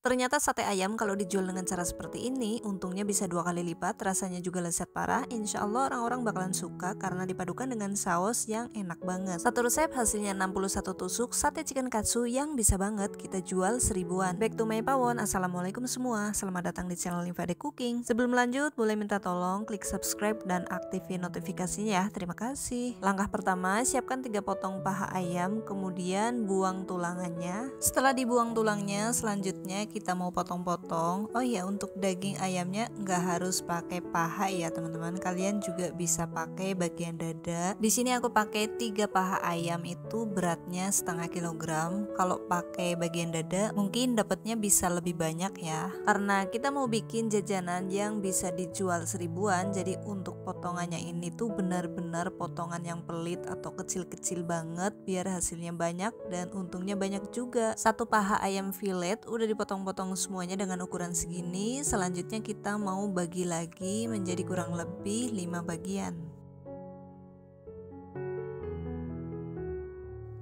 Ternyata sate ayam kalau dijual dengan cara seperti ini, untungnya bisa 2 kali lipat, rasanya juga lezat parah. Insya Allah orang-orang bakalan suka karena dipadukan dengan saus yang enak banget. Satu resep hasilnya 61 tusuk sate chicken katsu yang bisa banget kita jual seribuan. Back to my pawon, assalamualaikum semua, selamat datang di channel Livade Cooking. Sebelum lanjut, boleh minta tolong klik subscribe dan aktifin notifikasinya ya, terima kasih. Langkah pertama, siapkan 3 potong paha ayam, kemudian buang tulangannya. Setelah dibuang tulangnya, selanjutnya kita mau potong-potong. Oh iya, untuk daging ayamnya nggak harus pakai paha ya teman-teman, kalian juga bisa pakai bagian dada. Di sini aku pakai 3 paha ayam, itu beratnya setengah kilogram. Kalau pakai bagian dada mungkin dapatnya bisa lebih banyak ya, karena kita mau bikin jajanan yang bisa dijual seribuan. Jadi untuk potongannya ini tuh benar-benar potongan yang pelit atau kecil-kecil banget biar hasilnya banyak dan untungnya banyak juga. Satu paha ayam fillet udah dipotong-potong semuanya dengan ukuran segini. Selanjutnya kita mau bagi lagi menjadi kurang lebih 5 bagian.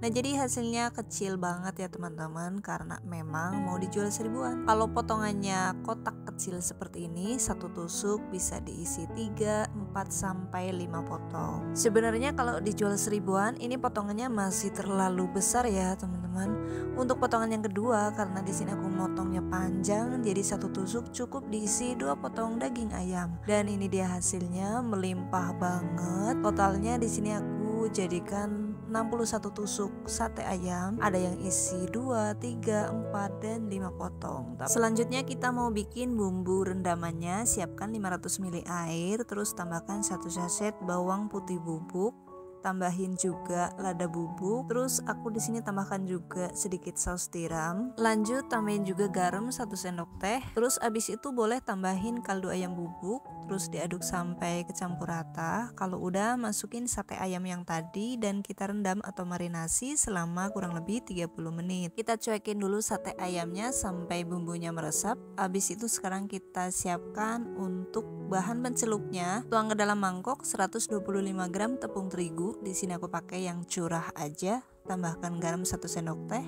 Nah, jadi hasilnya kecil banget ya teman-teman, karena memang mau dijual seribuan. Kalau potongannya kotak kecil seperti ini, satu tusuk bisa diisi 3, 4 sampai 5 potong. Sebenarnya kalau dijual seribuan ini potongannya masih terlalu besar ya teman-teman. Untuk potongan yang kedua, karena di sini aku motongnya panjang, jadi satu tusuk cukup diisi 2 potong daging ayam. Dan ini dia hasilnya, melimpah banget. Totalnya di sini aku jadikan 61 tusuk sate ayam, ada yang isi 2, 3, 4, dan 5 potong. Selanjutnya kita mau bikin bumbu rendamannya. Siapkan 500 ml air, terus tambahkan 1 saset bawang putih bubuk, tambahin juga lada bubuk, terus aku di sini tambahkan juga sedikit saus tiram. Lanjut tambahin juga garam 1 sendok teh. Terus abis itu boleh tambahin kaldu ayam bubuk, terus diaduk sampai kecampur rata. Kalau udah, masukin sate ayam yang tadi dan kita rendam atau marinasi selama kurang lebih 30 menit. Kita cuekin dulu sate ayamnya sampai bumbunya meresap. Abis itu sekarang kita siapkan untuk bahan pencelupnya. Tuang ke dalam mangkok 125 gram tepung terigu. Di sini aku pakai yang curah aja. Tambahkan garam 1 sendok teh,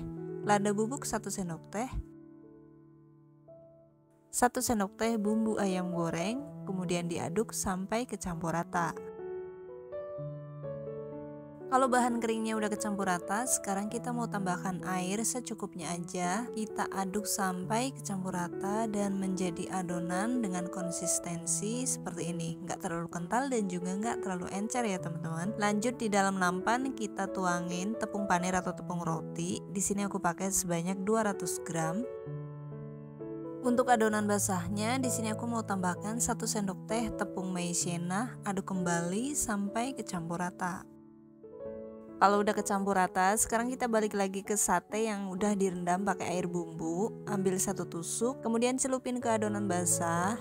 lada bubuk 1 sendok teh, 1 sendok teh bumbu ayam goreng, kemudian diaduk sampai kecampur rata. Kalau bahan keringnya udah kecampur rata, sekarang kita mau tambahkan air secukupnya aja. Kita aduk sampai kecampur rata dan menjadi adonan dengan konsistensi seperti ini. Nggak terlalu kental dan juga nggak terlalu encer ya teman-teman. Lanjut di dalam nampan kita tuangin tepung panir atau tepung roti. Di sini aku pakai sebanyak 200 gram. Untuk adonan basahnya, di sini aku mau tambahkan 1 sendok teh tepung maizena, aduk kembali sampai kecampur rata. Kalau udah kecampur rata, sekarang kita balik lagi ke sate yang udah direndam pakai air bumbu. Ambil 1 tusuk, kemudian celupin ke adonan basah.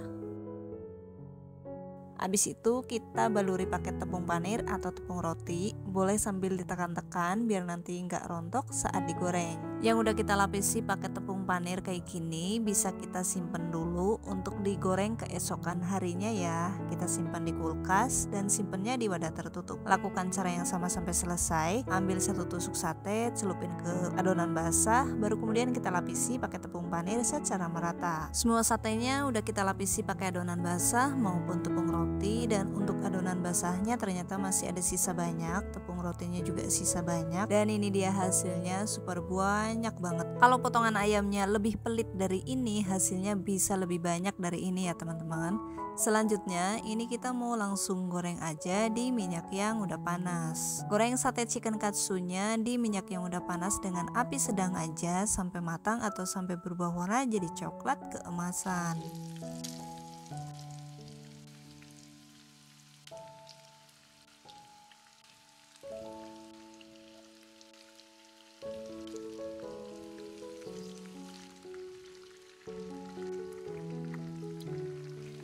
Habis itu kita baluri pakai tepung panir atau tepung roti. Boleh sambil ditekan-tekan biar nanti nggak rontok saat digoreng. Yang udah kita lapisi pakai tepung panir kayak gini bisa kita simpen dulu untuk digoreng keesokan harinya ya. Kita simpan di kulkas dan simpennya di wadah tertutup. Lakukan cara yang sama sampai selesai. Ambil 1 tusuk sate, celupin ke adonan basah, baru kemudian kita lapisi pakai tepung panir secara merata. Semua satenya udah kita lapisi pakai adonan basah maupun tepung roti, dan untuk adonan basahnya ternyata masih ada sisa banyak, tepung rotinya juga sisa banyak, dan ini dia hasilnya super banyak banget. Kalau potongan ayamnya lebih pelit dari ini, hasilnya bisa lebih banyak dari ini ya teman-teman. Selanjutnya ini kita mau langsung goreng aja di minyak yang udah panas. Goreng sate chicken katsunya di minyak yang udah panas dengan api sedang aja sampai matang atau sampai berubah warna jadi coklat keemasan.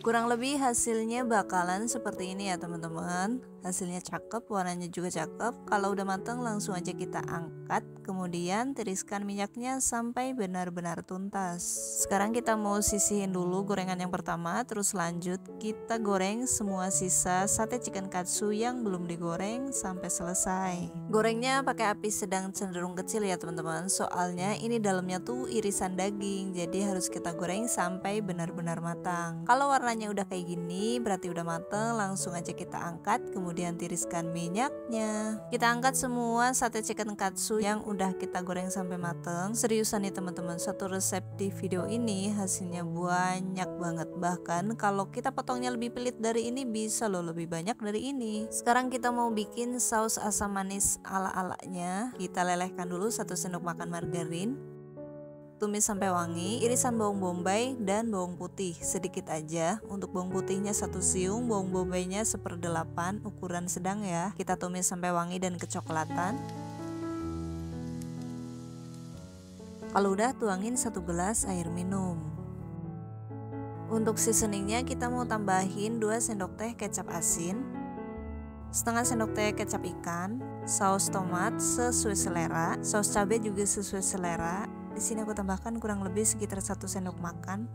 Kurang lebih hasilnya bakalan seperti ini ya teman-teman. Hasilnya cakep, warnanya juga cakep. Kalau udah matang langsung aja kita angkat. kemudian tiriskan minyaknya sampai benar-benar tuntas. Sekarang kita mau sisihin dulu gorengan yang pertama, terus lanjut kita goreng semua sisa sate chicken katsu yang belum digoreng sampai selesai. Gorengnya pakai api sedang cenderung kecil ya teman-teman, soalnya ini dalamnya tuh irisan daging, jadi harus kita goreng sampai benar-benar matang. Kalau warnanya udah kayak gini berarti udah matang, langsung aja kita angkat, kemudian tiriskan minyaknya. Kita angkat semua sate chicken katsu yang udah kita goreng sampai mateng. Seriusan nih teman-teman, satu resep di video ini hasilnya banyak banget, bahkan kalau kita potongnya lebih pelit dari ini bisa loh lebih banyak dari ini. Sekarang kita mau bikin saus asam manis ala-alanya. Kita lelehkan dulu 1 sendok makan margarin, tumis sampai wangi, irisan bawang bombay dan bawang putih sedikit aja. Untuk bawang putihnya 1 siung, bawang bombaynya 1/8 ukuran sedang ya. Kita tumis sampai wangi dan kecoklatan. Kalau udah, tuangin 1 gelas air minum. Untuk seasoningnya kita mau tambahin 2 sendok teh kecap asin, setengah sendok teh kecap ikan, saus tomat sesuai selera, saus cabai juga sesuai selera. Di sini aku tambahkan kurang lebih sekitar 1 sendok makan.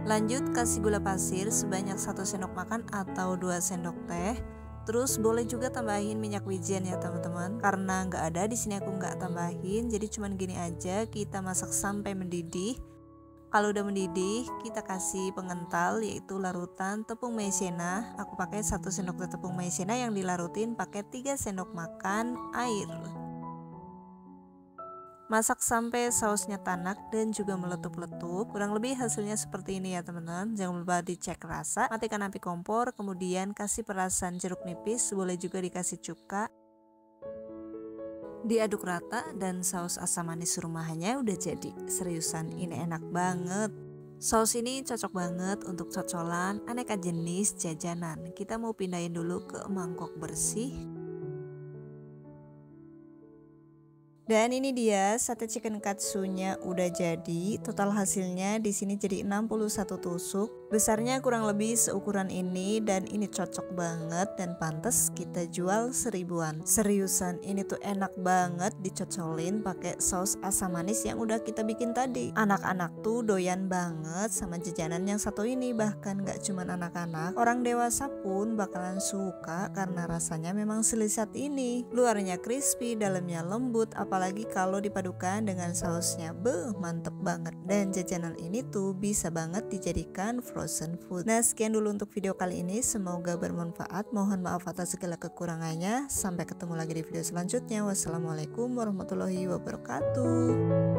Lanjut kasih gula pasir sebanyak 1 sendok makan atau 2 sendok teh. Terus boleh juga tambahin minyak wijen ya teman-teman. Karena nggak ada di sini aku nggak tambahin, jadi cuman gini aja. Kita masak sampai mendidih. Kalau udah mendidih, kita kasih pengental yaitu larutan tepung maizena. Aku pakai 1 sendok tepung maizena yang dilarutin pakai 3 sendok makan air. Masak sampai sausnya tanak dan juga meletup-letup. Kurang lebih hasilnya seperti ini ya teman-teman. Jangan lupa dicek rasa, matikan api kompor, kemudian kasih perasan jeruk nipis, boleh juga dikasih cuka. Diaduk rata dan saus asam manis rumahannya udah jadi. Seriusan ini enak banget. Saus ini cocok banget untuk cocolan aneka jenis jajanan. Kita mau pindahin dulu ke mangkok bersih. Dan ini dia sate chicken katsunya udah jadi. Total hasilnya di sini jadi 61 tusuk. Besarnya kurang lebih seukuran ini dan ini cocok banget dan pantas kita jual 1000-an. Seriusan ini tuh enak banget dicocolin pakai saus asam manis yang udah kita bikin tadi. Anak-anak tuh doyan banget sama jajanan yang satu ini, bahkan gak cuman anak-anak, orang dewasa pun bakalan suka karena rasanya memang selesai ini. Luarnya crispy, dalamnya lembut, apalagi kalau dipadukan dengan sausnya, mantep banget. Dan jajanan ini tuh bisa banget dijadikan frozen food. Nah sekian dulu untuk video kali ini, semoga bermanfaat. Mohon maaf atas segala kekurangannya. Sampai ketemu lagi di video selanjutnya. Wassalamualaikum warahmatullahi wabarakatuh.